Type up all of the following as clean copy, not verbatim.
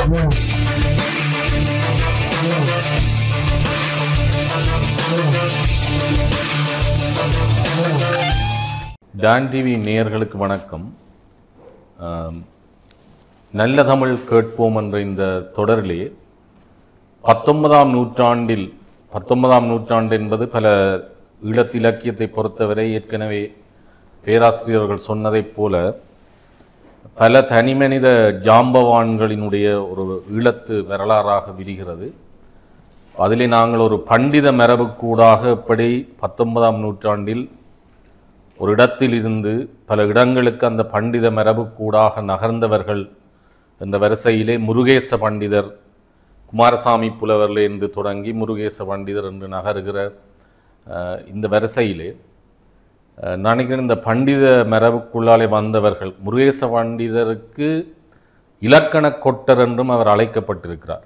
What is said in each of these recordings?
Don TV நேயர்களுக்கு வணக்கம். நல்ல தமிழ் கேட்போம் என்ற இந்த தொடரிலே 19ஆம் நூற்றாண்டு என்பது பல ஈழத்து இலக்கியத்தை பொறுத்தவரை ஏற்கனவே பேராசிரியர்கள் சொன்னதைப் போல பல தனிமனித ஜாம்பவான்களினுடைய ஒரு ஈழத்து வரலாறாக விரிகிறது. அதிலே நாங்கள் ஒரு பண்டித மரபுக்கூடாக எப்படி 19ஆம் நூற்றாண்டில் ஒரு இடத்தில் இருந்து பல இடங்களுக்கு அந்த பண்டித மரபுக்கூடாக நகர்ந்தவர்கள் என்ற வரிசையிலே முருகேச பண்டிதர், குமாரசாமி புலவரிலிருந்து தொடங்கி முருகேச பண்டிதர் என்று நகருகிற இந்த வரிசையிலே நினைக்கிறேன் இந்த பண்டித மரபுக்குள்ளாலே வந்தவர்கள் முருகேச பண்டிதருக்கு இலக்கண கொட்டர் என்றும் அவர் அழைக்கப்பட்டிருக்கிறார்.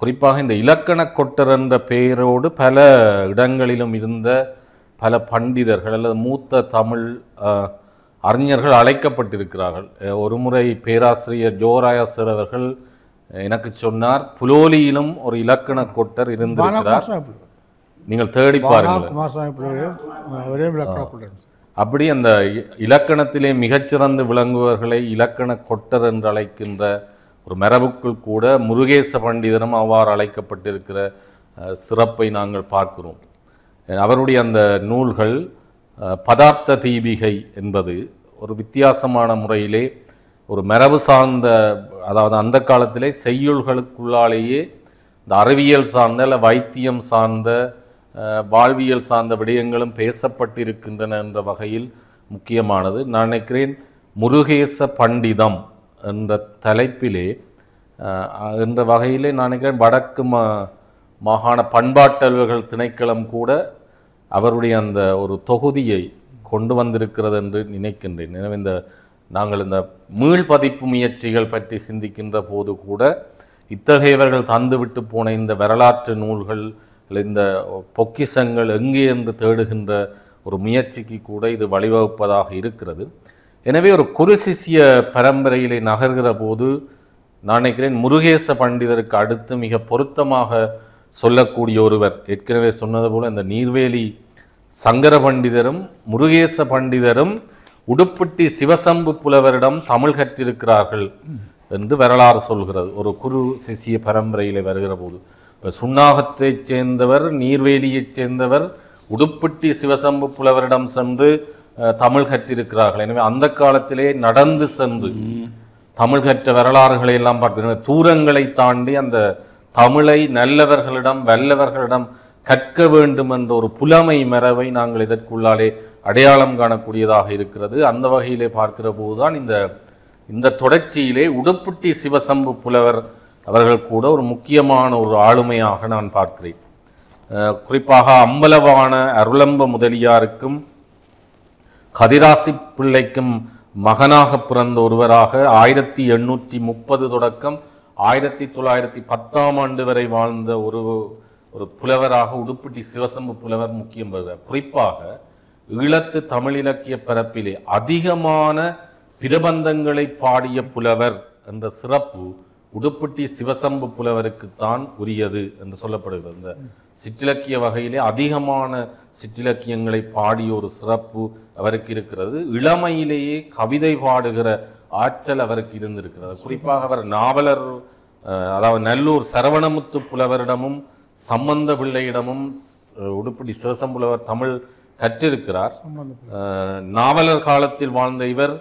குறிப்பாக இந்த இலக்கண கொட்டர் என்ற பெயரோடு பல இடங்களிலும் இருந்த பல பண்டிதர்கள் அல்லது மூத்த தமிழ் அறிஞர்கள் அழைக்கப்பட்டிருக்கிறார்கள். ஒரு முறை பேராசிரியர் ஜோராயசர் அவர்கள் எனக்கு சொன்னார், புலோலியிலும் ஒரு இலக்கண கொட்டர் இருந்திருக்கிறார், நீங்கள் தேடி பாருங்கள். அப்படி அந்த இலக்கணத்திலே மிகச்சிறந்து விளங்குவர்களை இலக்கண கொட்டர் என்று அழைக்கின்ற ஒரு மரபுக்குள் கூட முருகேச பண்டிதரும் அவ்வாறு அழைக்கப்பட்டிருக்கிற சிறப்பை நாங்கள் பார்க்கிறோம். அவருடைய அந்த நூல்கள் பதார்த்த தீபிகை என்பது ஒரு வித்தியாசமான முறையிலே ஒரு மரபு சார்ந்த, அதாவது அந்த காலத்திலே செய்யுள்களுக்குள்ளாலேயே இந்த அறிவியல் சார்ந்த அல்ல வைத்தியம் சார்ந்த வாழ்வியல் சார்ந்த விடயங்களும் பேசப்பட்டிருக்கின்றன என்ற வகையில் முக்கியமானது. நான் நினைக்கிறேன் முருகேச பண்டிதம் என்ற தலைப்பிலே என்ற வகையிலே நான் நினைக்கிறேன் வடக்கு மாகாண பண்பாட்டல்வர்கள் திணைக்களம் கூட அவருடைய அந்த ஒரு தொகுதியை கொண்டு வந்திருக்கிறது என்று நினைக்கின்றேன். எனவே நாங்கள் இந்த மீள்பதிப்பு முயற்சிகள் பற்றி சிந்திக்கின்ற போது கூட இத்தகையவர்கள் தந்துவிட்டு போன இந்த வரலாற்று நூல்கள், இந்த பொக்கிஷங்கள் எங்கே என்று தேடுகின்ற ஒரு முயற்சிக்கு கூட இது வழிவகுப்பதாக இருக்கிறது. எனவே ஒரு குரு சிஷ்ய பரம்பரையிலே நகர்கிற போது நான் நினைக்கிறேன் முருகேச பண்டிதருக்கு அடுத்து மிக பொருத்தமாக சொல்லக்கூடிய ஒருவர், ஏற்கனவே சொன்னது போல இந்த நீர்வேலி சங்கர பண்டிதரும் முருகேச பண்டிதரும் உடுப்பிட்டி சிவசம்பு புலவரிடம் தமிழ் கற்றிருக்கிறார்கள் என்று வரலாறு சொல்கிறது. ஒரு குரு சிஷ்ய பரம்பரையிலே வருகிற போது இப்போ சுண்ணாகத்தைச் சேர்ந்தவர், நீர்வேலியைச் சேர்ந்தவர் உடுப்பிட்டி சிவசம்பு புலவரிடம் சென்று தமிழ் கற்றிருக்கிறார்கள். எனவே அந்த காலத்திலே நடந்து சென்று தமிழ் கற்ற வரலாறுகளை எல்லாம் பார்க்கிறோம். தூரங்களை தாண்டி அந்த தமிழை நல்லவர்களிடம் வல்லவர்களிடம் கற்க வேண்டும் என்ற ஒரு புலமை மரபை நாங்கள் இதற்குள்ளாலே அடையாளம் காணக்கூடியதாக இருக்கிறது. அந்த வகையிலே பார்க்கிற போதுதான் இந்த தொடர்ச்சியிலே உடுப்பிட்டி சிவசம்பு புலவர் அவர்கள் கூட ஒரு முக்கியமான ஒரு ஆளுமையாக நான் பார்க்கிறேன். குறிப்பாக அம்பலவான அருளம்ப முதலியாருக்கும் கதிராசி பிள்ளைக்கும் மகனாக பிறந்த ஒருவராக 1830 தொடக்கம் 1910ஆம் ஆண்டு வரை வாழ்ந்த ஒரு புலவராக உடுப்பிட்டி சிவசம்பு புலவர் முக்கியம் பெறுகிறார். குறிப்பாக ஈழத்து தமிழ் இலக்கிய பரப்பிலே அதிகமான பிரபந்தங்களை பாடிய புலவர் என்ற சிறப்பு உடுப்பிட்டி சிவசம்பு புலவருக்குத்தான் உரியது என்று சொல்லப்படுகிறது. இந்த சிற்றிலக்கிய வகையிலே அதிகமான சிற்றிலக்கியங்களை பாடிய ஒரு சிறப்பு அவருக்கு இருக்கிறது. இளமையிலேயே கவிதை பாடுகிற ஆற்றல் அவருக்கு இருந்திருக்கிறது. குறிப்பாக அவர் நாவலர், அதாவது நல்லூர் சரவணமுத்து புலவரிடமும் சம்பந்த பிள்ளையிடமும் உடுப்பிட்டி சிவசம்புலவர் தமிழ் கற்றிருக்கிறார். நாவலர் காலத்தில் வாழ்ந்த இவர்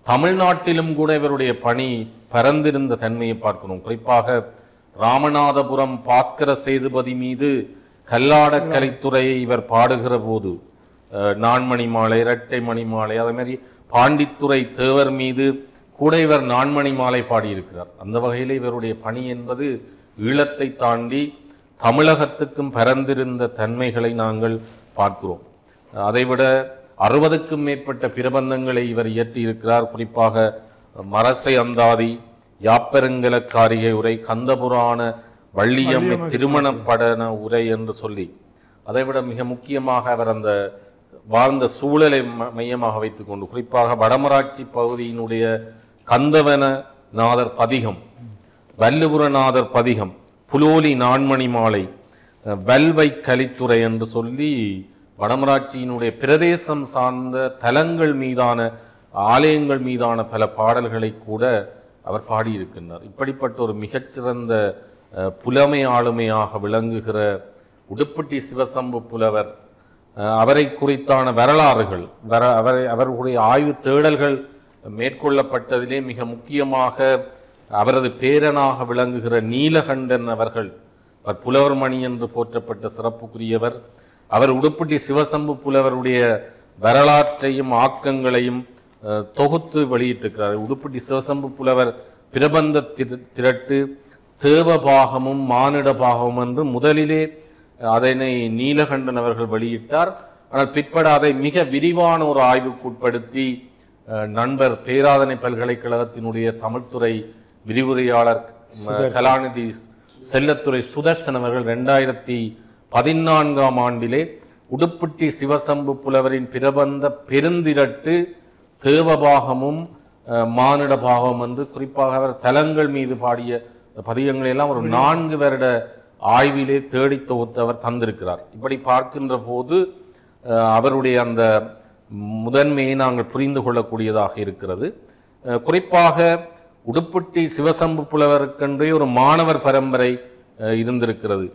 தமிழ்நாட்டிலும் கூட இவருடைய பணி பரந்திருந்த தன்மையை பார்க்கணும். குறிப்பாக ராமநாதபுரம் பாஸ்கர சேதுபதி மீது கல்லாட கலைத்துறையை இவர் பாடுகிற போது நான்மணி மாலை, இரட்டை மணி மாலை, அதே மாதிரி பாண்டித்துறை தேவர் மீது கூட இவர் நான்மணி மாலை பாடியிருக்கிறார். அந்த வகையில் இவருடைய பணி என்பது ஈழத்தை தாண்டி தமிழகத்துக்கும் பரந்திருந்த தன்மைகளை நாங்கள் பார்க்கிறோம். அதைவிட 60க்கும் மேற்பட்ட பிரபந்தங்களை இவர் இயற்றியிருக்கிறார். குறிப்பாக மரசை அந்தாதி, யாப்பெருங்கல காரிகை உரை, கந்தபுராண வள்ளியம்மை திருமண படன உரை என்று சொல்லி, அதைவிட மிக முக்கியமாக அவர் அந்த வாழ்ந்த சூழலை மையமாக வைத்துக்கொண்டு குறிப்பாக வடமராட்சி பகுதியினுடைய கந்தவன நாதர் பதிகம், வல்லுபுரநாதர் பதிகம், புலோலி நான்மணி மாலை, வல்வை கலித்துறை என்று சொல்லி வடமராட்சியினுடைய பிரதேசம் சார்ந்த தலங்கள் மீதான ஆலயங்கள் மீதான பல பாடல்களை கூட அவர் பாடியிருக்கின்றார். இப்படிப்பட்ட ஒரு மிகச்சிறந்த புலமை ஆளுமையாக விளங்குகிற உடுப்பிட்டி சிவசம்பு புலவர், அவரை குறித்தான வரலாறுகள், அவர்களுடைய ஆய்வு தேடல்கள் மேற்கொள்ளப்பட்டதிலே மிக முக்கியமாக அவரது பேரனாக விளங்குகிற நீலகண்டன் அவர்கள், அவர் புலவர் மணி என்று போற்றப்பட்ட சிறப்புக்குரியவர். அவர் உடுப்பிட்டி சிவசம்பு புலவருடைய வரலாற்றையும் ஆக்கங்களையும் தொகுத்து வெளியிட்டிருக்கிறார். உடுப்பிட்டி சிவசம்பு புலவர் பிரபந்த திரட்டு, தேவபாகமும் மானிட பாகமும் என்று முதலிலே அதனை நீலகண்டன் அவர்கள் வெளியிட்டார். ஆனால் பிற்பட அதை மிக விரிவான ஒரு ஆய்வுக்குட்படுத்தி நண்பர் பேராதனை பல்கலைக்கழகத்தினுடைய தமிழ்துறை விரிவுரையாளர் கலாநிதி செல்லத்துறை சுதர்சன் அவர்கள் 2014ஆம் ஆண்டிலே உடுப்பிட்டி சிவசம்பு புலவரின் பிரபந்த பெருந்திரட்டு, தேவபாகமும் மானிட பாகமும் என்று குறிப்பாக அவர் தலங்கள் மீது பாடிய பதிகங்களை எல்லாம் ஒரு 4 வருட ஆய்விலே தேடி தொகுத்து அவர் தந்திருக்கிறார். இப்படி பார்க்கின்ற போது அவருடைய அந்த முதன்மையை நாங்கள் புரிந்து கொள்ளக்கூடியதாக இருக்கிறது. குறிப்பாக உடுப்பிட்டி சிவசம்பு புலவருக்கென்றே ஒரு மாணவர் பரம்பரை இருந்திருக்கிறது.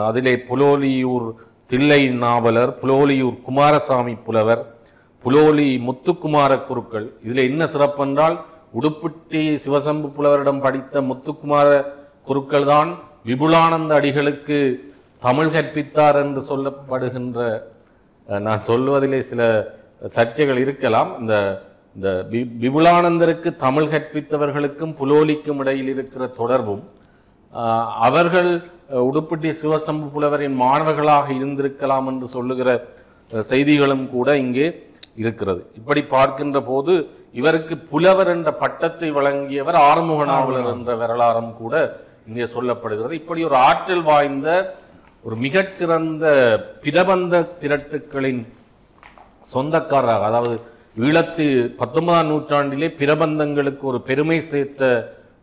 அதிலே புலோலியூர் தில்லை நாவலர், புலோலியூர் குமாரசாமி புலவர், புலோலி முத்துக்குமார குருக்கள். இதில் என்ன சிறப்பென்றால் உடுப்பிட்டி சிவசம்பு புலவரிடம் படித்த முத்துக்குமார குருக்கள் தான் விபுலானந்த அடிகளுக்கு தமிழ் கற்பித்தார் என்று சொல்லப்படுகின்ற, நான் சொல்வதிலே சில சர்ச்சைகள் இருக்கலாம், இந்த விபுலானந்தருக்கு தமிழ் கற்பித்தவர்களுக்கும் புலோலிக்கும் இடையில் இருக்கிற தொடர்பும், அவர்கள் உடுப்பிட்டி சிவசம்பு புலவரின் மாணவர்களாக இருந்திருக்கலாம் என்று சொல்லுகிற செய்திகளும் கூட இங்கே இருக்கிறது. இப்படி பார்க்கின்ற போது இவருக்கு புலவர் என்ற பட்டத்தை வழங்கியவர் ஆறுமுக நாவலர் என்ற வரலாறும் கூட இங்கே சொல்லப்படுகிறது. இப்படி ஒரு ஆற்றல் வாய்ந்த ஒரு மிகச்சிறந்த பிரபந்த திரட்டுக்களின் சொந்தக்காரராக, அதாவது ஈழத்து 19ஆம் நூற்றாண்டிலே பிரபந்தங்களுக்கு ஒரு பெருமை சேர்த்த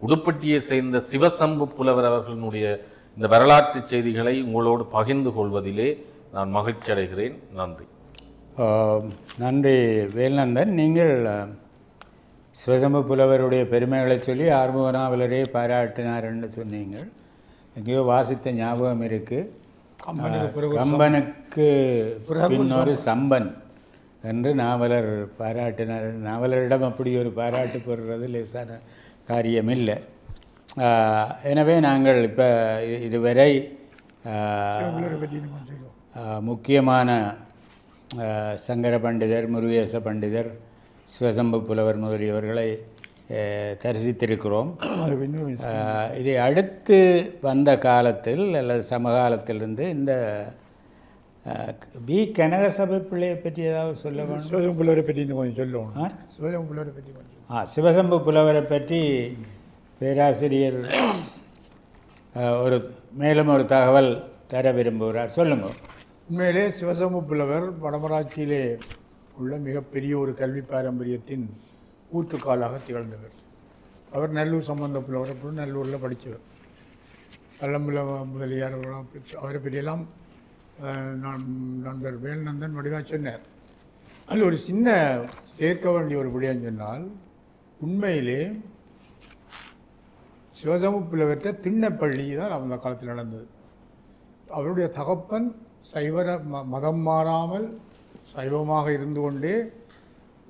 உடுப்பிட்டியை சேர்ந்த சிவசம்பு புலவர் அவர்களுடைய இந்த வரலாற்று செய்திகளை உங்களோடு பகிர்ந்து கொள்வதிலே நான் மகிழ்ச்சி அடைகிறேன். நன்றி. நன்றி வேல்நந்தன். நீங்கள் சிவசம்பு புலவருடைய பெருமைகளை சொல்லி ஆறுமுக நாவலரே பாராட்டினார் என்று சொன்னீங்கள். எங்கேயோ வாசித்த ஞாபகம் இருக்குது. கம்பனுக்கு பின்னொரு சம்பன் என்று நாவலர் பாராட்டினார். நாவலரிடம் அப்படி ஒரு பாராட்டு பெறுறது லேசான காரியமில்லை. எனவே நாங்கள் இப்போ இதுவரை முக்கியமான சங்கர பண்டிதர், முருகேச பண்டிதர், சிவசம்பு புலவர் முதலியவர்களை தரிசித்திருக்கிறோம். இதை அடுத்து வந்த காலத்தில் அல்லது சமகாலத்திலிருந்து இந்த பி கனகசபை பிள்ளையை பற்றி ஏதாவது சொல்ல வேணும்? சிவசம்பு புலவரை பற்றி கொஞ்சம் சொல்லுவோம். சிவசம்பு புலவரை பற்றி கொஞ்சம் சிவசம்பு புலவரை பற்றி பேராசிரியர் மேலும் ஒரு தகவல் தர விரும்புகிறார். சொல்லுங்கள். உண்மையிலே சிவசம்பு புலவர் வடமராட்சியிலே உள்ள மிகப்பெரிய ஒரு கல்வி பாரம்பரியத்தின் ஊற்றுக்காலாக திகழ்ந்தவர். அவர் நல்லூர் சம்பந்த புலவர், நல்லூரில் படித்தவர். கள்ளம்புல முதலியார் அவரை பற்றியெல்லாம் நண்பர் வேல்நந்தன் வடிவாக சொன்னார். அதில் ஒரு சின்ன சேர்க்க வேண்டிய ஒரு விடயம் சொன்னால், உண்மையிலே சிவசம்பு புலவர்கிட்ட திண்ணப்பள்ளி தான் அந்த காலத்தில் நடந்தது. அவருடைய தகப்பன் மதம் மாறாமல் சைவமாக இருந்து கொண்டே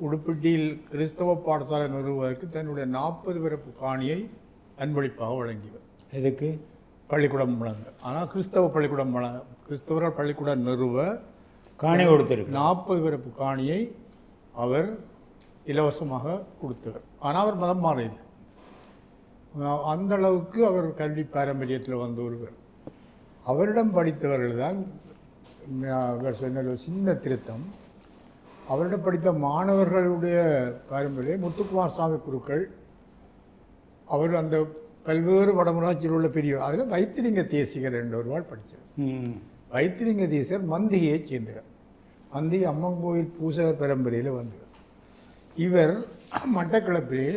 உடுப்பிட்டியில் கிறிஸ்தவ பாடசாலை நிறுவுவதற்கு தன்னுடைய 40 பிறப்பு காணியை அன்பளிப்பாக வழங்கியவர். எதுக்கு? பள்ளிக்கூடம் வழங்க. ஆனால் கிறிஸ்தவர்கள் பள்ளிக்கூடம் நிறுவ காணி கொடுத்திருக்கு. 40 பிறப்பு காணியை அவர் இலவசமாக கொடுத்தவர். ஆனால் அவர் மதம் மாறியது. அந்த அளவுக்கு அவர் கல்வி பாரம்பரியத்தில் வந்த ஒருவர். அவரிடம் படித்தவர்கள் தான் சொன்ன சின்ன திருத்தம். அவரிடம் படித்த மாணவர்களுடைய பாரம்பரியம் முத்துக்குமார் சாமி குருக்கள். அவர் அந்த பல்வேறு வடமராட்சியில் உள்ள பெரிய அதில் வைத்திலிங்க தேசிகர் என்றொருவாள் படித்தார். வைத்திலிங்க தேசிகர் மந்திகையை சேர்ந்தவர். மந்திகை அம்மன் கோயில் பூசகர் பரம்பரையில் வந்தவர். இவர் மட்டக்களப்பிலே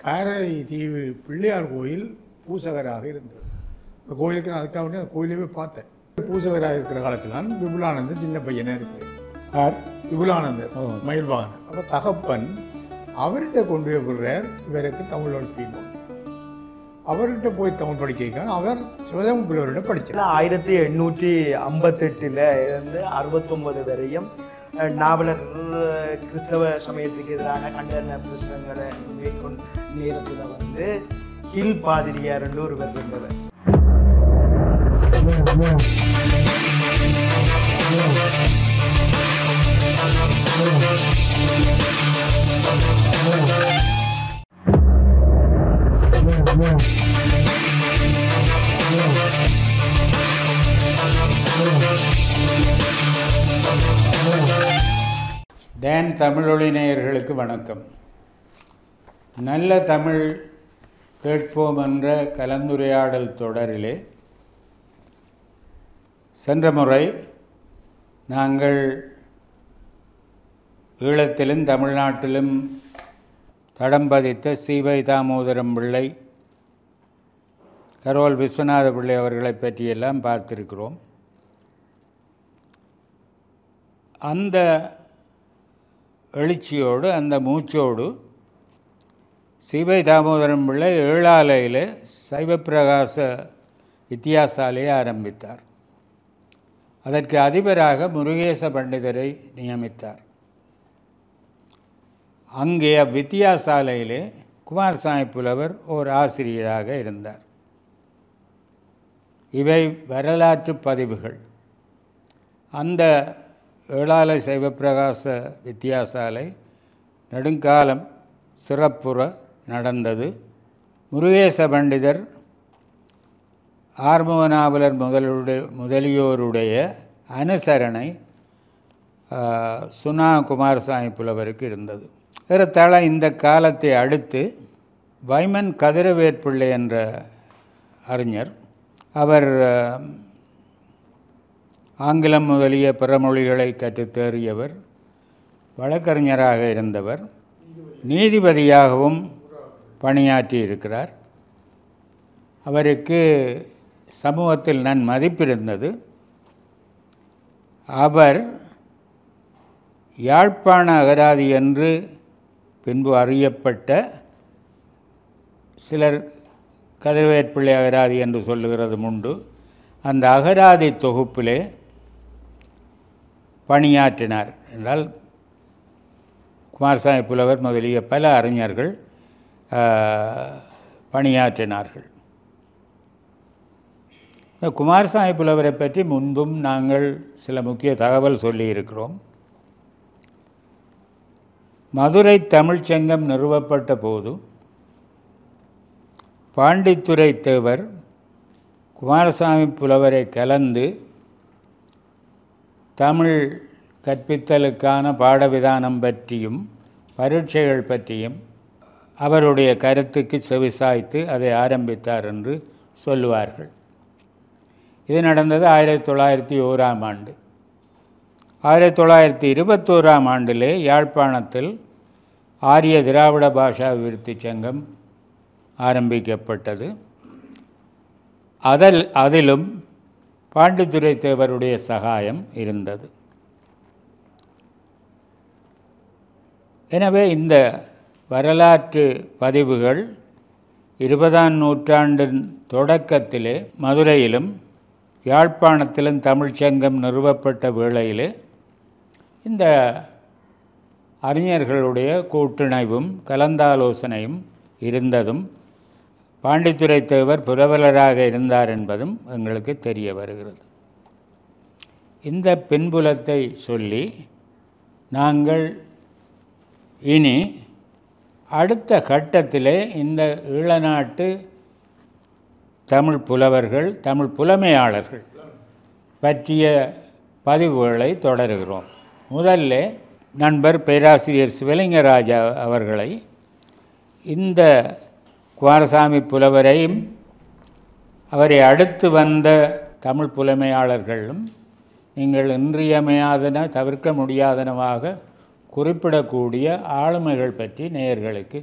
காரை தீவு பிள்ளையார் கோயில் பூசகராக இருந்தது. இந்த கோயிலுக்கு நான் அதுக்காக வேண்டி அந்த கோயிலவே பார்த்தேன். பூசகராக இருக்கிற காலத்தில் நான் விபுலானந்தர் சின்ன பையனாக இருக்கிறேன். விபுலானந்தர் மயில்வாகனர். அப்போ தகப்பன் அவர்கிட்ட கொண்டு போய் விடுறார், இவருக்கு தமிழ் படிக்கணும். அவர்கிட்ட போய் தமிழ் படிக்க அவர் சிவதம் பிள்ளைவர்கிட்ட படித்தார். 1858 இருந்து 69 வரையும் நாவலர் கிறிஸ்தவ சமயத்துக்கு எதிரான கண்டன பிரச்சனைகளை மேற்கொண்ட நேரத்தில் ஹில் பாதிரியார் என்று ஒருவர் இருந்தவர். டேன் தமிழொலி நேயர்களுக்கு வணக்கம். நல்ல தமிழ் கேட்போம் என்ற கலந்துரையாடல் தொடரிலே சென்ற முறை நாங்கள் ஈழத்திலும் தமிழ்நாட்டிலும் தடம் பதித்த சீவை தாமோதரம் பிள்ளை, கரோல் விஸ்வநாத பிள்ளை அவர்களை பற்றியெல்லாம் பார்த்திருக்கிறோம். அந்த எழுச்சியோடு அந்த மூச்சோடு சீவை தாமோதரம் பிள்ளை ஏழாலையில் சைவப்பிரகாச வித்தியாசாலையை ஆரம்பித்தார். அதற்கு அதிபராக முருகேச பண்டிதரை நியமித்தார். அங்கே அவ்வித்தியாசாலையிலே குமாரசாமி புலவர் ஓர் ஆசிரியராக இருந்தார். இவை வரலாற்று பதிவுகள். அந்த ஏழாலை சைவப்பிரகாச வித்தியாசாலை நெடுங்காலம் சிறப்புற நடந்தது. முருகேச பண்டிதர், ஆறுமுக நாவலர் முதலியோருடைய அனுசரணை சுனா குமாரசாமி புலவருக்கு இருந்தது. ஏறத்தாழ இந்த காலத்தை அடுத்து வைமன் கதிரவேற்பிள்ளை என்ற அறிஞர், அவர் ஆங்கிலம் முதலிய பிற மொழிகளை கற்றுத் தேறியவர், வழக்கறிஞராக இருந்தவர், நீதிபதியாகவும் பணியாற்றி இருக்கிறார். அவருக்கு சமூகத்தில் மதிப்பிருந்தது. அவர் யாழ்ப்பாண அகராதி என்று பின்பு அறியப்பட்ட, சிலர் கதிரவேற்பிள்ளை அகராதி என்று சொல்லுகிறதும் உண்டு, அந்த அகராதி தொகுப்பிலே பணியாற்றினார். என்றால் குமாரசாமி புலவர் முதலிய பல அறிஞர்கள் பணியாற்றினார்கள். இந்த குமாரசாமி புலவரை பற்றி முன்பும் நாங்கள் சில முக்கிய தகவல் சொல்லியிருக்கிறோம். மதுரை தமிழ்ச்சங்கம் நிறுவப்பட்ட போது பாண்டித்துரை தேவர் குமாரசாமி புலவரை கலந்து தமிழ் கற்பித்தலுக்கான பாடவிதானம் பற்றியும் பரீட்சைகள் பற்றியும் அவருடைய கருத்துக்கு செவிசாய்த்து அதை ஆரம்பித்தார் என்று சொல்லுவார்கள். இது நடந்தது 1901ஆம் ஆண்டு. 1921ஆம் ஆண்டிலே யாழ்ப்பாணத்தில் ஆரிய திராவிட பாஷா அபிவிருத்தி சங்கம் ஆரம்பிக்கப்பட்டது. அதிலும் பாண்டித்துரை தேவருடைய சகாயம் இருந்தது. எனவே இந்த வரலாற்று பதிவுகள் 20ஆம் நூற்றாண்டின் தொடக்கத்திலே மதுரையிலும் யாழ்ப்பாணத்திலும் தமிழ்ச்சங்கம் நிறுவப்பட்ட வேளையிலே இந்த அறிஞர்களுடைய கூட்டிணைவும் கலந்தாலோசனையும் இருந்ததும், பாண்டித்துரை தேவர் புரவலராக இருந்தார் என்பதும் எங்களுக்கு தெரிய வருகிறது. இந்த பின்புலத்தை சொல்லி நாங்கள் இனி அடுத்த கட்டத்திலே இந்த ஈழநாட்டு தமிழ் புலவர்கள், தமிழ் புலமையாளர்கள் பற்றிய பதிவுகளை தொடருகிறோம். முதல்ல நண்பர் பேராசிரியர் சிவலிங்கராஜா அவர்களை இந்த குமாரசாமி புலவரையும் அவரை அடுத்து வந்த தமிழ் புலமையாளர்களும் நீங்கள் இன்றியமையாதன, தவிர்க்க முடியாதனவாக குறிப்பிடக்கூடிய ஆளுமைகள் பற்றி நேயர்களுக்கு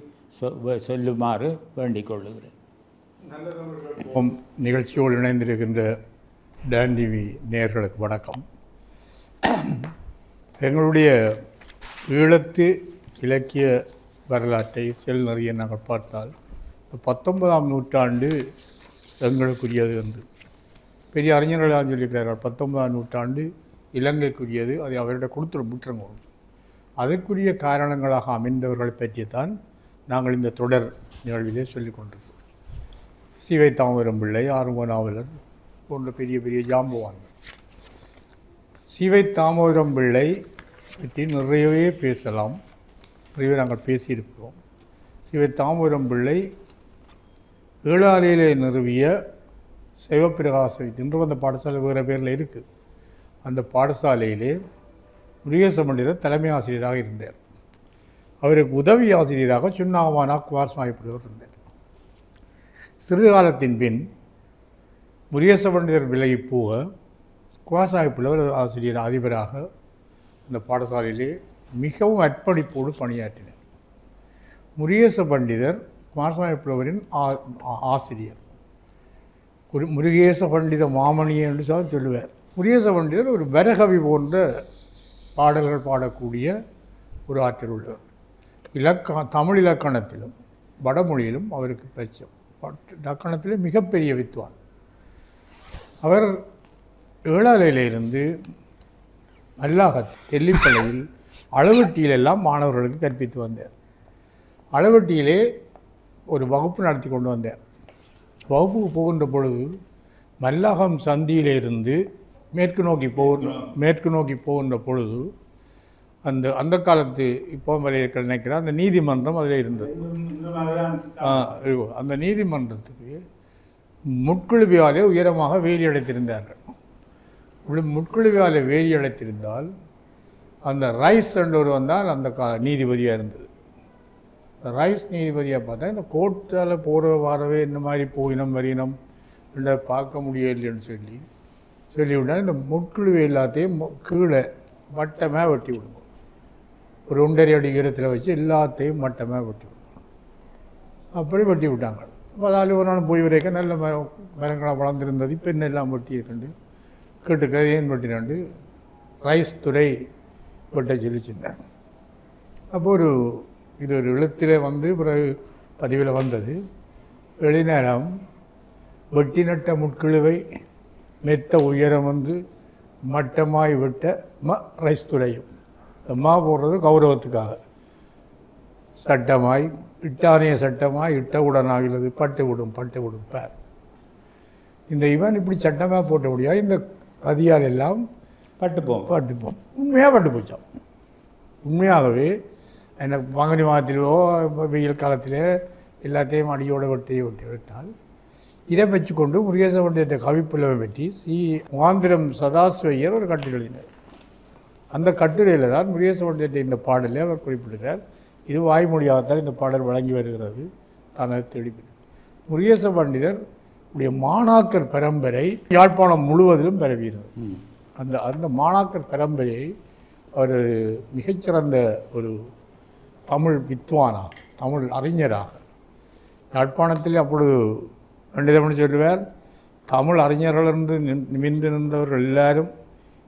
சொல்லுமாறு வேண்டிக் கொள்ளுகிறேன். நிகழ்ச்சியோடு இணைந்திருக்கின்ற டான் டிவி நேயர்களுக்கு வணக்கம். எங்களுடைய ஈழத்து இலக்கிய வரலாற்றை நிறைய நாங்கள் பார்த்தால் 19ஆம் நூற்றாண்டு எங்களுக்குரியது என்று பெரிய அறிஞர்களாக சொல்லியிருக்கிறார்கள். 19ஆம் நூற்றாண்டு இலங்கைக்குரியது, அதை அவரிடம் விட்டுருங்க. அதற்குரிய காரணங்களாக அமைந்தவர்களை பற்றித்தான் நாங்கள் இந்த தொடர் நிகழ்விலே சொல்லிக் கொண்டிருக்கிறோம். சிவை தாமரம் பிள்ளை, ஆறுமுக நாவலர் போன்ற பெரிய பெரிய ஜாம்பவான்கள். சிவை தாமரம் பிள்ளை பற்றி நிறையவே பேசலாம், நிறையவே நாங்கள் பேசியிருக்கிறோம். சிவை தாமரம் பிள்ளை ஏழாலையிலே நிறுவிய சிவப்பிரகாச இன்று அந்த பாடசாலை வேறு பேரில் இருக்குது. அந்த பாடசாலையிலே முருகேச பண்டிதர் தலைமை ஆசிரியராக இருந்தார். அவருக்கு உதவி ஆசிரியராக சுண்ணாவானா குமார் சாஹிப்வர் இருந்தார். சிறிது காலத்தின் பின் முருகேச பண்டிதர் விலகி போக குமார் சாஹிப்வர் ஆசிரியர் அதிபராக இந்த பாடசாலையிலே மிகவும் அர்ப்பணிப்போடு பணியாற்றினார். முருகேச பண்டிதர் குமார் சாஹிப்வரின் ஆசிரியர். முருகேச பண்டித மாமணி என்று சொல்லுவார். முருகேச பண்டிதர் ஒரு வரகவி போன்ற பாடல்கள் பாடக்கூடிய ஒரு ஆற்றல் உள்ளவர். தமிழ் இலக்கணத்திலும் வடமொழியிலும் அவருக்கு பரிச்சயம். இலக்கணத்திலே மிகப்பெரிய வித்வான். அவர் ஏழாலையிலிருந்து மல்லாகத் தெல்லிப்பளையில் அளவட்டியிலெல்லாம் மாணவர்களுக்கு கற்பித்து வந்தார். அளவட்டியிலே ஒரு வகுப்பு நடத்தி கொண்டு வந்தார். வகுப்புக்கு போகின்ற பொழுது மல்லாகம் சந்தியிலிருந்து மேற்கு நோக்கி போகின்ற பொழுது அந்த காலத்து இப்போ வரை இருக்கிற நினைக்கிறேன் அந்த நீதிமன்றம் அதில் இருந்தது. அந்த நீதிமன்றத்துக்கு முட்குழுவியாலே உயரமாக வேலி அடைத்திருந்தார்கள். முட்குழுவியாலே வேலி அடைத்திருந்தால் அந்த ரைஸ் என்றவர் வந்தால் அந்த நீதிபதியாக இருந்தது. ரைஸ் நீதிபதியாக பார்த்தா இந்த கோர்ட்டால் வரவே இந்த மாதிரி போயினம் வரினம் இல்லை பார்க்க முடியலைன்னு சொல்லிவிட்டால் இந்த முட்குழுவை எல்லாத்தையும் கீழே மட்டமாக வெட்டி விடுவோம். ஒரு 1.5 அடி உயரத்தில் வச்சு எல்லாத்தையும் மட்டமாக வெட்டி விடுவோம். அப்படி வெட்டி விட்டாங்க. அதால் ஒரு நாள் போய் வரைக்கும் நல்ல மரங்களாக வளர்ந்துருந்தது. இப்போ எல்லாம் வெட்டி இருக்குண்டு கேட்டுக்க ஏன் வெட்டினாண்டு ரைஸ் துறை வெட்ட சொல்லிச்சிருந்தேன். அப்போ இது ஒரு எழுத்திலே பிறகு பதிவில் வந்தது. வெளிநேரம் வெட்டி நட்ட முட்கிழுவை மெத்த உயரம் மட்டமாய் விட்ட ரைஸ் துறையும் போடுறது கௌரவத்துக்காக சட்டமாய் இட்டானிய சட்டமாய் இட்டவுடன் ஆகிறது பட்டு விடும் பேர். இந்த இவன் இப்படி சட்டமாக போட்ட முடியாது. இந்த கதியால் எல்லாம் பட்டுப்போம் உண்மையாக பட்டு போச்சான். உண்மையாகவே எனக்கு பங்குனி மாதத்திலோ வெயில் காலத்திலே எல்லாத்தையும் அடியோடு வெட்டி விட்டால் இதை வச்சுக்கொண்டு முருகேச பண்டிதத்தை கவிப்புலவை பற்றி மாந்திரம் சதாசிவையர் ஒரு கட்டுரை எழுதினார். அந்த கட்டுரையில் தான் முருகேச பண்டிதத்தை இந்த பாடலை அவர் குறிப்பிடுகிறார். இது வாய்மொழியாகத்தான் இந்த பாடல் வழங்கி வருகிறது. தானே தெளிப்பினார். முருகேச பண்டிதர் உடைய மாணாக்கர் பரம்பரை யாழ்ப்பாணம் முழுவதிலும் பரவியிருந்தது. அந்த மாணாக்கர் பரம்பரையை அவர் மிகச்சிறந்த ஒரு தமிழ் வித்வானாக, தமிழ் அறிஞராக யாழ்ப்பாணத்தில் அப்பொழுது பண்டிதம்னு சொல்லுவார். தமிழ் அறிஞர்கள் என்று நிமிர்ந்து நின்றவர்கள் எல்லாரும்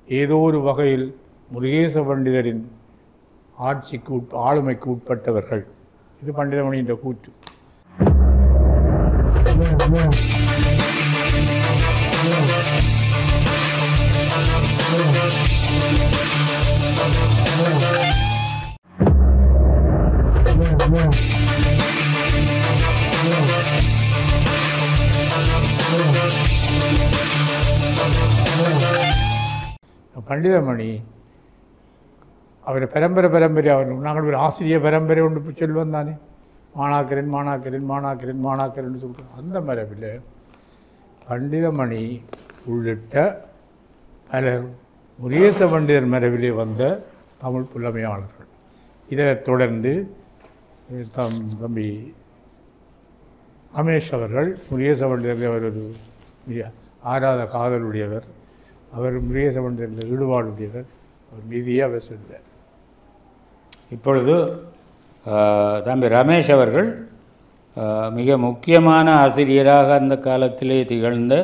ஏதோ ஒரு வகையில் முருகேச பண்டிதரின் ஆளுமைக்கு உட்பட்டவர்கள். இது பண்டிதமணியின் கூற்று. பண்டிதமணி அவர் பரம்பரை அவர் நாங்கள் ஒரு ஆசிரியர் பரம்பரை ஒன்று சொல்லுவோம் தானே, மாணாக்கரின் சொல்கிறோம். அந்த மரபில் பண்டிதமணி உள்ளிட்ட பலர் முருகேச பண்டிதர் மரபிலே வந்த தமிழ் புலமையாளர்கள். இதை தொடர்ந்து தம்பி ரமேஷ் அவர்கள் முருகேச பண்டிதரில் அவர் ஒரு ஆராத காதலுடையவர். அவர் முருகேச பண்டிதரில் ஈடுபாடுடையவர். அவர் மீதியே அவர் சொல்வார். இப்பொழுது தம்பி ரமேஷ் அவர்கள் மிக முக்கியமான ஆசிரியராக அந்த காலத்திலே திகழ்ந்த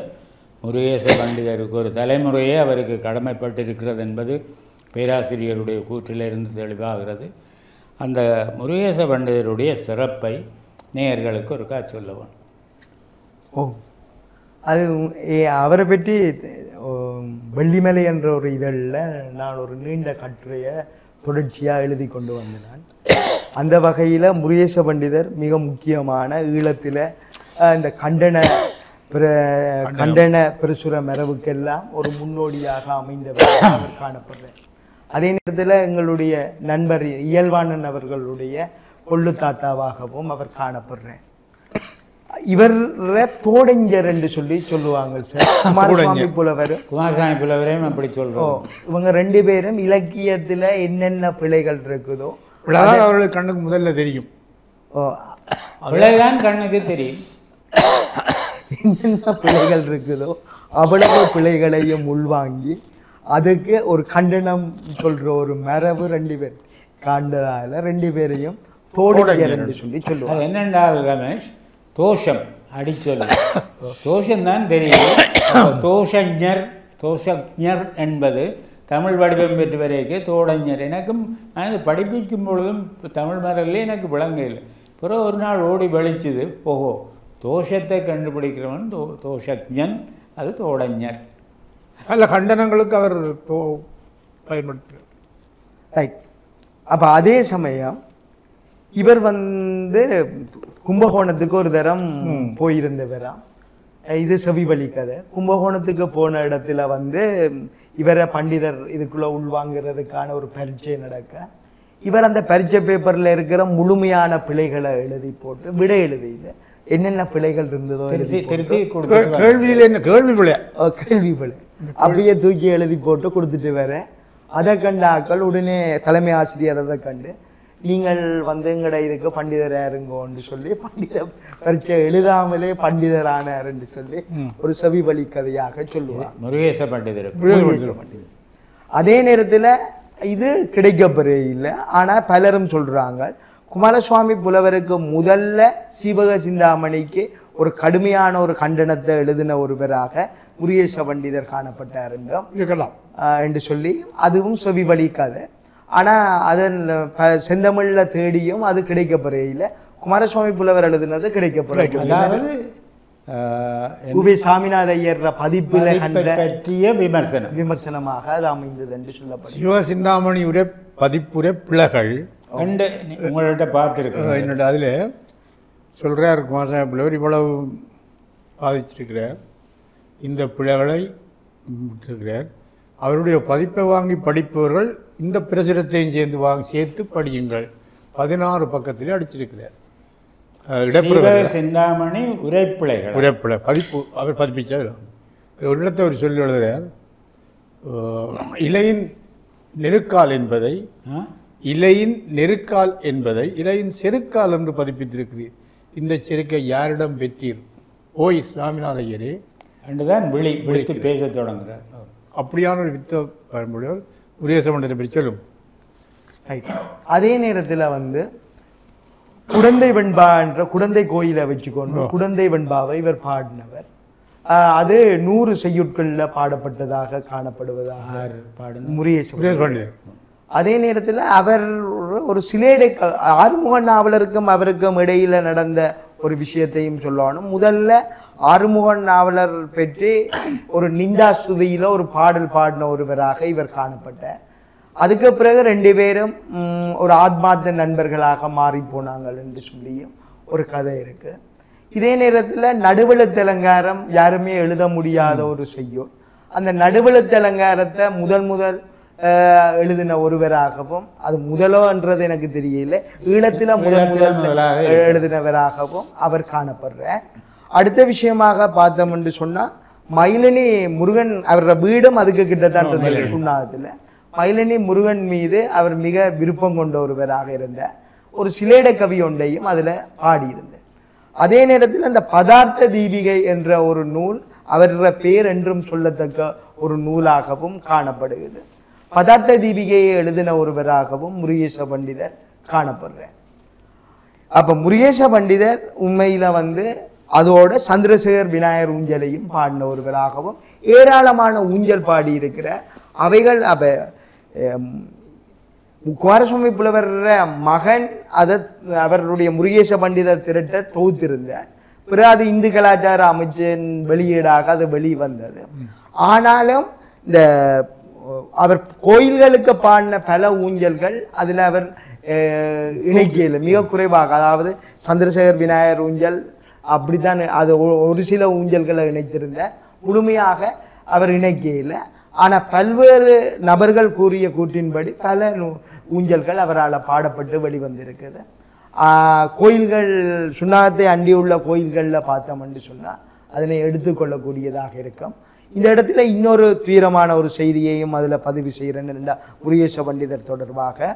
முருகேச பண்டிதருக்கு ஒரு தலைமுறையே அவருக்கு கடமைப்பட்டிருக்கிறது என்பது பேராசிரியருடைய கூற்றிலிருந்து தெளிவாகிறது. அந்த முருகேச பண்டிதருடைய சிறப்பை நேயர்களுக்கு ஒருக்கா சொல்லுவோம். ஓ, அது அவரை பற்றி வெள்ளிமலை என்ற ஒரு இதழில் நான் ஒரு நீண்ட கட்டுரையை தொடர்ச்சியாக எழுதி கொண்டு வந்தேன். அந்த வகையில் முருகேச பண்டிதர் மிக முக்கியமான ஈழத்தில் இந்த கண்டன பிரசுர மரபுக்கெல்லாம் ஒரு முன்னோடியாக அமைந்தவர் அவர் காணப்படுறார். அதே நேரத்தில் எங்களுடைய நண்பர் இயல்பானன் அவர்களுடைய கொள்ளு தாத்தாவாகவும் அவர் காணப்படுறார். இவர் தோடஞ்சர் என்று சொல்லுவாங்க சார். குமாரசாமி புலவரையும் அப்படி சொல்றோம். இவங்க ரெண்டு பேரும் இலக்கியத்துல என்னென்ன பிழைகள் இருக்குதோ அவர்களுக்கு கண்ணுக்கு முதல்ல தெரியும். பிழைதான் கண்ணுக்கு தெரியும். என்னென்ன பிழைகள் இருக்குதோ அவ்வளவு பிழைகளையும் உள்வாங்கி அதுக்கு ஒரு கண்டனம் சொல்ற ஒரு மரபு ரெண்டு பேர் காண்டதால ரெண்டு பேரையும் தோடஞ்சர் என்று சொல்லுவாங்க. என்னென்றால் ரமேஷ், தோஷம் அடிச்சொல் தோஷம்தான் தெரியும். தோஷஞர் என்பது தமிழ் வடிவம் பெற்று வரைக்கும் தோடஞர். எனக்கும் நான் இது படிப்பிக்கும் பொழுதும் தமிழ் மரலே எனக்கு விளங்க இல்லை. பிறகு ஒரு நாள் ஓடி வலிச்சுது, ஓஹோ தோஷத்தை கண்டுபிடிக்கிறவன் தோஷஞன், அது தோடஞர். அல்ல கண்டனங்களுக்கு அவர் பயன்படுத்துகிறார். ரைட். அப்போ அதே சமயம் இவர் கும்பகோணத்துக்கு ஒரு தரம் போயிருந்தவராம். இது செவிவழி கதை. கும்பகோணத்துக்கு போன இடத்துல இவரை பண்டிதர் இதுக்குள்ள உள்வாங்கிறதுக்கான ஒரு பரீட்சை நடக்க இவர் அந்த பரீட்சை பேப்பர்ல இருக்கிற முழுமையான பிழைகளை எழுதி போட்டு விட எழுதியில என்னென்ன பிழைகள் இருந்ததோ கேள்வியில் என்ன கேள்வி பிழை அப்படியே தூக்கி எழுதி போட்டு கொடுத்துட்டு வர அதை கண்ட ஆக்கள் உடனே தலைமை ஆசிரியர் அதை கண்டு நீங்கள் எங்கட இதுக்கு பண்டிதர் யாருங்கன்னு சொல்லி பண்டிதர் பரீட்சை எழுதாமலே பண்டிதர் ஆனார்ன்னு சொல்லி ஒரு செவிவழி கதையாக சொல்லுவார் முருகேச பண்டிதர். அதே நேரத்தில் இது கிடைக்கப்பெறே இல்லை. ஆனால் பலரும் சொல்றாங்க குமாரசுவாமி புலவருக்கு முதல்ல சீவக சிந்தாமணிக்கு ஒரு கடுமையான ஒரு கண்டனத்தை எழுதின ஒருவராக முருகேச பண்டிதர் காணப்பட்டார் என்று சொல்லி அதுவும் செவிவழி கதை. ஆனால் அதன் செந்தமிழில் தேடியும் அது கிடைக்கப்பெறே இல்லை. குமாரசுவாமி புலவர் எழுதினது கிடைக்கப்பெற. அதாவது சாமிநாத ஐயர் பதிப்பில் பற்றிய விமர்சனமாக அது அமைந்தது என்று சொல்லப்படும். சிவசிந்தாமணி உரை பதிப்புரை பிள்ளைகள் உங்கள்கிட்ட பார்த்துருக்கேன். என்னோட அதில் சொல்கிறார் குமாரசாமி புலவர் இவ்வளவு பாதிச்சிருக்கிறார், இந்த பிள்ளைகளை விட்டிருக்கிறார். அவருடைய பதிப்பை வாங்கி படிப்பவர்கள் இந்த பிரசுரத்தையும் சேர்த்து படியுங்கள். 16 பக்கத்திலே அடிச்சிருக்கிறார். சிந்தாமணி உரைப்பிழை பதிப்பு அவர் பதிப்பிச்சார். ஒரு இடத்தை அவர் சொல்லி எழுதுகிறார், இலையின் நெருக்கால் என்பதை இலையின் செருக்கால் என்று பதிப்பித்திருக்கிறீர். இந்த செருக்கை யாரிடம் பெற்றீர்? ஓய் சாமிநாத ஐயரே என்றுதான் விழித்து பேச தொடங்குகிறார். அப்படியான ஒரு வித்த பயன்படுவார் முருகேச பண்டிதரை பற்றி சொல்லும். அதே நேரத்தில் குடந்தை வெண்பா என்ற குடந்தை கோயிலை வச்சுக்கொண்டு குடந்தை வெண்பாவை இவர் பாடினவர். அது 100 செய்யுட்களில் பாடப்பட்டதாக காணப்படுவதாக முருகேச பண்டிதர். அதே நேரத்தில் அவர் ஒரு சிலேடை ஆறுமுக நாவலருக்கும் அவருக்கும் இடையில நடந்த ஒரு விஷயத்தையும் சொல்லணும். முதல்ல ஆறுமுக நாவலர் பற்றி ஒரு நிந்தா ஸ்துதியில ஒரு பாடல் பாடின ஒருவராக இவர் காணப்பட்டார். அதுக்கு பிறகு 2 பேரும் ஒரு ஆத்மார்த்த நண்பர்களாக மாறி போனாங்கள் என்று சொல்லியும் ஒரு கதை இருக்கு. இதே நேரத்தில் நடுவெழுத்தலங்காரம் யாருமே எழுத முடியாத ஒரு செய்யும். அந்த நடுவெழுத்தலங்காரத்தை முதல் எழுதின ஒருவராகவும், அது முதலோன்றது எனக்கு தெரியல, ஈழத்தில் முதல் எழுதினவராகவும் அவர் காணப்படுறார். அடுத்த விஷயமாக பார்த்தோம் என்று சொன்னா மயிலனி முருகன் அவரோட வீடும் அதுக்கு கிட்டத்தான் சுண்ணாகத்தில் மயிலனி முருகன் மீது அவர் மிக விருப்பம் கொண்ட ஒருவராக இருந்தார். ஒரு சிலேட கவி ஒன்றையும் அதில் பாடியிருந்தார். அதே நேரத்தில் அந்த பதார்த்த தீபிகை என்ற ஒரு நூல் அவர பேர் என்றும் சொல்லத்தக்க ஒரு நூலாகவும் காணப்படுகிறது. பதார்த்த தீபிகையை எழுதின ஒருவராகவும் முருகேச பண்டிதர் காணப்படுறார். அப்போ முருகேச பண்டிதர் உண்மையில் வந்து அதோட சந்திரசேகர் விநாயகர் ஊஞ்சலையும் பாடின ஒருவராகவும் ஏராளமான ஊஞ்சல் பாடி இருக்கிற அவைகள் அப்போ குமாரசுவாமி புலவர் மகன் அதை அவருடைய முருகேச பண்டிதர் திரட்ட தொகுத்திருந்தார். பிறகு அது இந்து கலாச்சார அமைச்சின் வெளியீடாக அது வெளிவந்தது. ஆனாலும் இந்த அவர் கோயில்களுக்கு பாடின பல ஊஞ்சல்கள் அதில் அவர் இணைக்கையில் மிக குறைவாக, அதாவது சந்திரசேகர் விநாயகர் ஊஞ்சல் அப்படித்தான், அது ஒரு சில ஊஞ்சல்களை இணைத்திருந்த முழுமையாக அவர் இணைக்கையில். ஆனால் பல்வேறு நபர்கள் கூறிய கூற்றின்படி பல ஊஞ்சல்கள் அவரால் பாடப்பட்டு வெளிவந்திருக்குது. கோயில்கள் சுண்ணாகத்தை அண்டியுள்ள கோயில்களில் பார்த்தோம்னு சொன்னால் அதனை எடுத்துக்கொள்ளக்கூடியதாக இருக்கும். இந்த இடத்துல இன்னொரு துயரமான ஒரு செய்தியையும் அதில் பதிவு செய்கிறேன்னு முருகேச பண்டிதர் தொடர்பாக.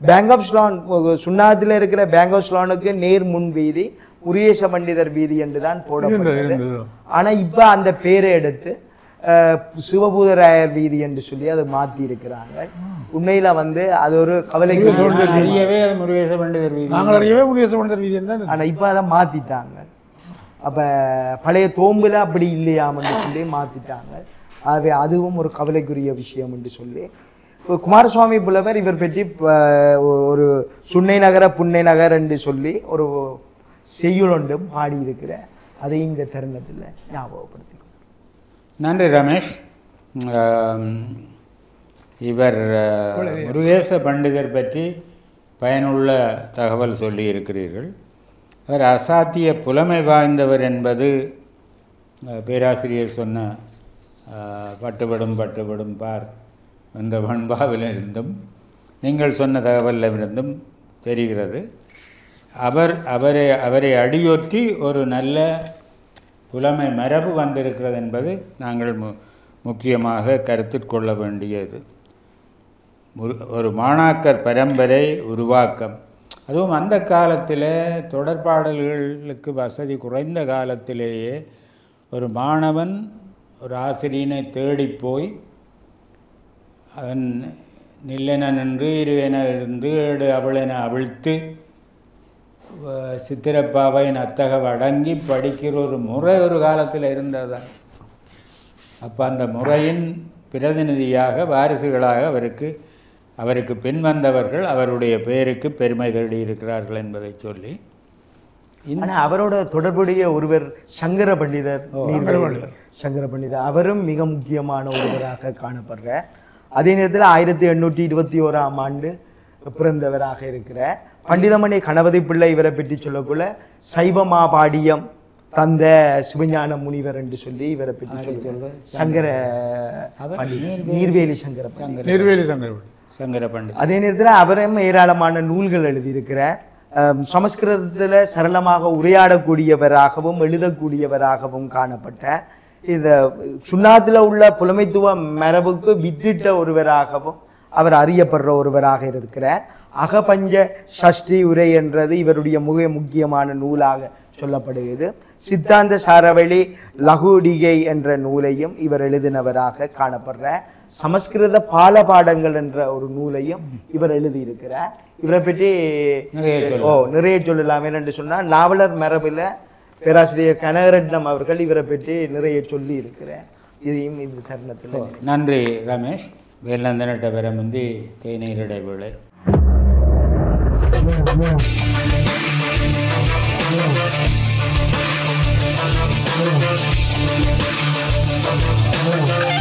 பேங்க் ஆஃப் ஸ்லான் சுண்ணாகத்தில் இருக்கிற பேங்க் ஆஃப் ஸ்லானுக்கு நேர் முன் வீதி முருகேச பண்டிதர் வீதி என்று தான் போடப்பட்டது. ஆனால் இப்போ அந்த பேரை எடுத்து சிவபூதராயர் வீதி என்று சொல்லி அதை மாற்றி இருக்கிறாங்க. உண்மையில வந்து அது ஒரு கவலைக்கு அறியவே முருகேச பண்டிதர் வீதி, நாங்கள் அறியவே முருகேச பண்டிதர் வீதி. ஆனால் இப்போ அதை மாற்றிட்டாங்க. அப்போ பழைய தோம்பில் அப்படி இல்லையாமன்னு சொல்லி மாற்றிட்டாங்க. ஆகவே அதுவும் ஒரு கவலைக்குரிய விஷயம் என்று சொல்லி குமாரசுவாமி புலவர் இவர் பற்றி ஒரு சுண்ணை நகர புன்னை நகர் என்று சொல்லி ஒரு செய்யுளொன்றும் பாடியிருக்கிற அதை இந்த தருணத்தில் ஞாபகப்படுத்தி. நன்றி ரமேஷ். இவர் முருகேச பண்டிதர் பற்றி பயனுள்ள தகவல் சொல்லி இருக்கிறீர்கள். அவர் அசாத்திய புலமை வாய்ந்தவர் என்பது பேராசிரியர் சொன்ன பட்டுப்படும் பட்டுப்படும் பார் என்ற பண்பாவிலிருந்தும் நீங்கள் சொன்ன தகவலிலிருந்தும் தெரிகிறது. அவரை அடியொற்றி ஒரு நல்ல புலமை மரபு வந்திருக்கிறது என்பது நாங்கள் முக்கியமாக கருத்தில் கொள்ள வேண்டியது. ஒரு மாணாக்கர் பரம்பரை உருவாக்கம், அதுவும் அந்த காலத்தில் தொடர்பாடல்களுக்கு வசதி குறைந்த காலத்திலேயே ஒரு மாணவன் ஒரு ஆசிரியனை தேடி போய் அவன் நில்லென நின்று இருவென இருந்து ஏடு அவளென அவிழ்த்து சித்திரப்பாவையின் அத்தக அடங்கி படிக்கிற ஒரு முறை ஒரு காலத்தில் இருந்ததுதான். அப்போ அந்த முறையின் பிரதிநிதியாக வாரிசுகளாக அவருக்கு பின் வந்தவர்கள் அவருடைய பெயருக்கு பெருமை தேடி இருக்கிறார்கள் என்பதை சொல்லி அவரோட தொடர்புடைய ஒருவர் சங்கர பண்டிதர். சங்கர பண்டிதர் அவரும் மிக முக்கியமான ஒருவராக காணப்படுற. அதே நேரத்தில் 1821ஆம் ஆண்டு பிறந்தவராக இருக்கிற பண்டிதமணி கணபதி பிள்ளை இவரை பற்றி சொல்லக்குள்ள சைவமாபாடியம் தந்த சிவஞான முனிவர் என்று சொல்லி இவரை பற்றி சொல்ல சங்கர நீர்வேலி சங்கர பண்டிதர். அதே நேரத்தில் அவரும் ஏராளமான நூல்கள் எழுதியிருக்கிற, சமஸ்கிருதத்தில் சரளமாக உரையாடக்கூடியவராகவும் எழுதக்கூடியவராகவும் காணப்பட்ட இந்த சுண்ணாத்தில் உள்ள புலமைத்துவ மரபுக்கு வித்திட்ட ஒருவராகவும் அவர் அறியப்படுற ஒருவராக இருக்கிறார். அகபஞ்ச சஷ்டி உரை என்றது இவருடைய முக்கியமான நூலாக சொல்லப்படுகிறது. சித்தாந்த சாரவழி லகுடிகை என்ற நூலையும் இவர் எழுதினவராக காணப்படுற. சமஸ்கிருத பாலபாடங்கள் என்ற ஒரு நூலையும் இவர் எழுதியிருக்கிறார். இவரை பற்றி நிறைய சொல்லலாம். என்று சொன்னால் நாவலர் மரபில் பேராசிரியர் கனகரட்னம் அவர்கள் இவரை பற்றி நிறைய சொல்லி இருக்கிறார். இதையும் இந்த தருணத்தில் நன்றி ரமேஷ். வேலந்தனட்ட பெற முந்தி தேநீர் இடைவேளை. Yeah.